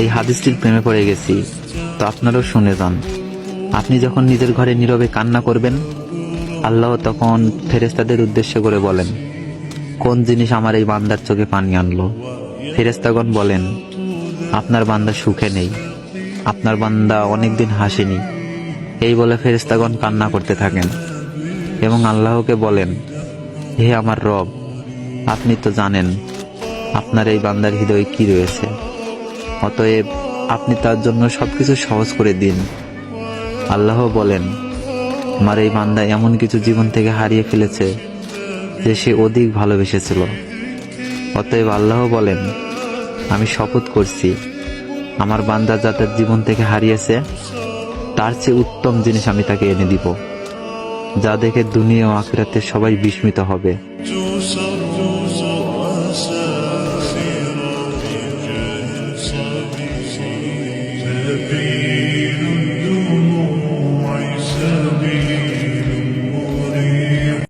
এই হাদিসটির প্রেমে পড়ে গেছি, তো আপনারাও শুনে যান। আপনি যখন নিজের ঘরে নীরবে কান্না করবেন, আল্লাহ তখন ফেরেশতাদের উদ্দেশ্য করে বলেন, কোন জিনিস আমার এই বান্দার চোখে পানি আনলো? ফেরেশতাগণ বলেন, আপনার বান্দা সুখে নেই, আপনার বান্দা অনেকদিন হাসেনি। এই বলে ফেরেশতাগণ কান্না করতে থাকেন এবং আল্লাহকে বলেন, হে আমার রব, আপনি তো জানেন আপনার এই বান্দার হৃদয়ে কি রয়েছে, অতএব আপনি তার জন্য সবকিছু সহজ করে দিন। আল্লাহ বলেন, আমার এই বান্দা এমন কিছু জীবন থেকে হারিয়ে ফেলেছে যে সে অধিক ভালোবেসেছিল। অতএব আল্লাহ বলেন, আমি শপথ করছি, আমার বান্দা যা তার জীবন থেকে হারিয়েছে তার চেয়ে উত্তম জিনিস আমি তাকে এনে দিব, যা দেখে দুনিয়া ও আখিরাতে সবাই বিস্মিত হবে।